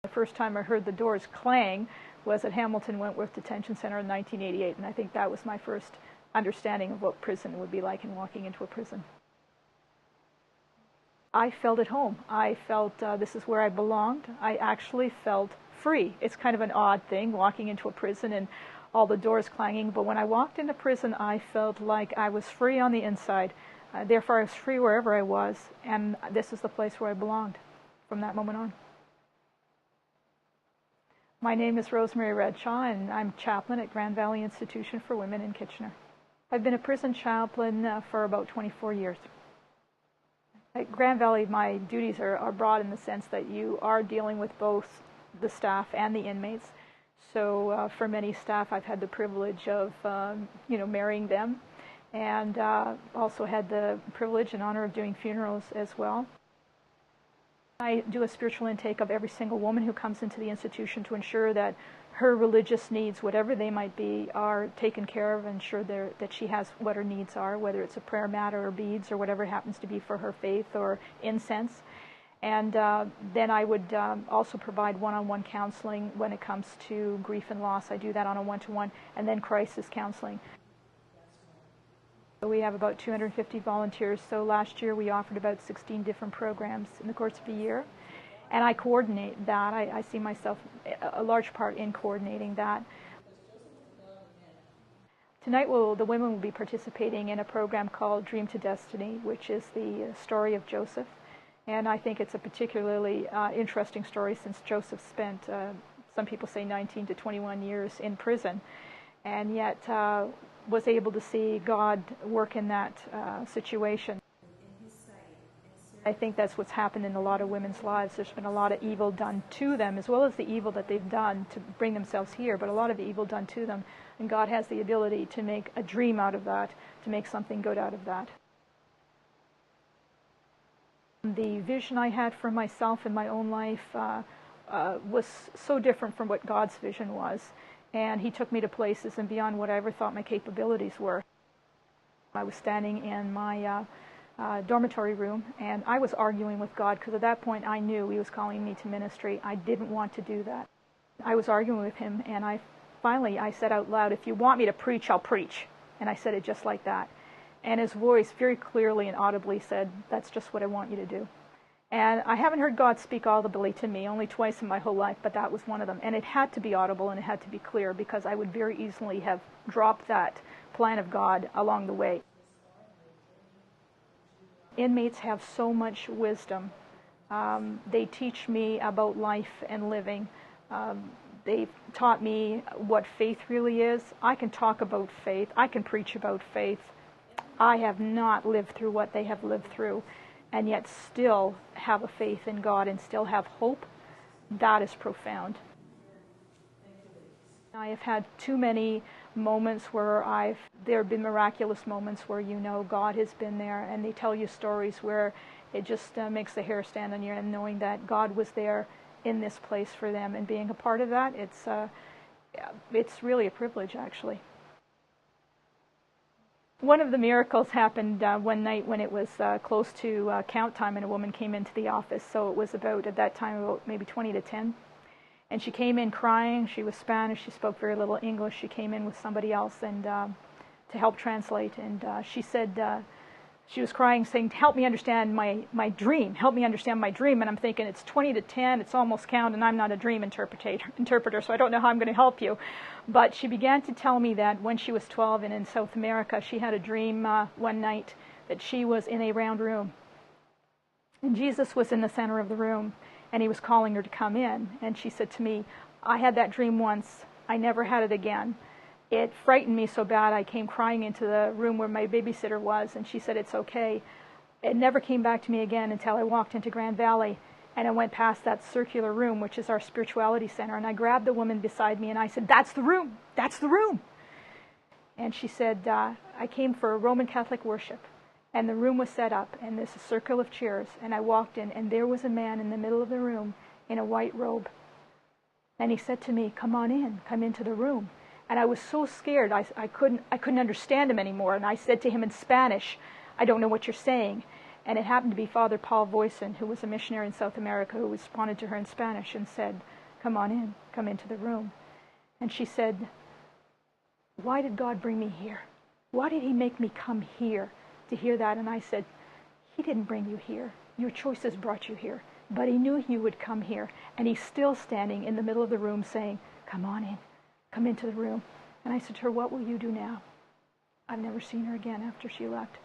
The first time I heard the doors clang was at Hamilton Wentworth Detention Center in 1988, and I think that was my first understanding of what prison would be like and walking into a prison. I felt at home. I felt this is where I belonged. I actually felt free. It's kind of an odd thing, walking into a prison and all the doors clanging, but when I walked into prison, I felt like I was free on the inside. Therefore, I was free wherever I was, and this is the place where I belonged from that moment on. My name is Rosemary Redshaw, and I'm chaplain at Grand Valley Institution for Women in Kitchener. I've been a prison chaplain for about 24 years. At Grand Valley, my duties are broad in the sense that you are dealing with both the staff and the inmates. So for many staff, I've had the privilege of, marrying them, and also had the privilege and honor of doing funerals as well. I do a spiritual intake of every single woman who comes into the institution to ensure that her religious needs, whatever they might be, are taken care of, and ensure that she has what her needs are, whether it's a prayer mat or beads or whatever it happens to be for her faith or incense. And then I would also provide one-on-one counseling when it comes to grief and loss. I do that on a one-to-one, and then crisis counseling. We have about 250 volunteers, so last year we offered about 16 different programs in the course of a year, and I coordinate that. I see myself a large part in coordinating that. Tonight the women will be participating in a program called Dream to Destiny, which is the story of Joseph, and I think it's a particularly interesting story since Joseph spent, some people say 19 to 21 years in prison, and yet was able to see God work in that situation. I think that's what's happened in a lot of women's lives. There's been a lot of evil done to them, as well as the evil that they've done to bring themselves here, but a lot of evil done to them. And God has the ability to make a dream out of that, to make something good out of that. The vision I had for myself in my own life was so different from what God's vision was. And He took me to places and beyond what I ever thought my capabilities were. I was standing in my dormitory room, and I was arguing with God, because at that point I knew He was calling me to ministry. I didn't want to do that. I was arguing with Him, and I said out loud, "If you want me to preach, I'll preach." And I said it just like that. And His voice very clearly and audibly said, "That's just what I want you to do." And I haven't heard God speak audibly to me, only twice in my whole life, but that was one of them. And it had to be audible and it had to be clear, because I would very easily have dropped that plan of God along the way. Inmates have so much wisdom. They teach me about life and living. They've taught me what faith really is. I can talk about faith. I can preach about faith. I have not lived through what they have lived through, and yet still have a faith in God and still have hope. That is profound. I have had too many moments where there have been miraculous moments where God has been there, and they tell you stories where it just makes the hair stand on your head, knowing that God was there in this place for them, and being a part of that, it's really a privilege, actually. One of the miracles happened one night when it was close to count time, and a woman came into the office. So it was at that time, about maybe 20 to 10. And she came in crying. She was Spanish. She spoke very little English. She came in with somebody else and to help translate. And she said, she was crying, saying, "Help me understand my dream. Help me understand my dream." And I'm thinking, it's 20 to 10. It's almost count, and I'm not a dream interpreter, so I don't know how I'm going to help you. But she began to tell me that when she was 12 and in South America, she had a dream one night that she was in a round room. And Jesus was in the center of the room, and He was calling her to come in. And she said to me, "I had that dream once. I never had it again. It frightened me so bad I came crying into the room where my babysitter was." And she said, "It's okay." It never came back to me again until I walked into Grand Valley, and I went past that circular room, which is our spirituality center, and I grabbed the woman beside me and I said, "That's the room! That's the room!" And she said, "I came for a Roman Catholic worship." And the room was set up, and there's a circle of chairs, and I walked in, and there was a man in the middle of the room in a white robe. And he said to me, "Come on in, come into the room." And I was so scared, I couldn't understand him anymore. And I said to him in Spanish, "I don't know what you're saying." And it happened to be Father Paul Voisin, who was a missionary in South America, who responded to her in Spanish and said, come on in, come into the room. And she said, why did God bring me here? Why did he make me come here to hear that? And I said, he didn't bring you here. Your choices brought you here. But he knew you would come here. And he's still standing in the middle of the room saying, come on in, come into the room. And I said to her, what will you do now? I've never seen her again after she left.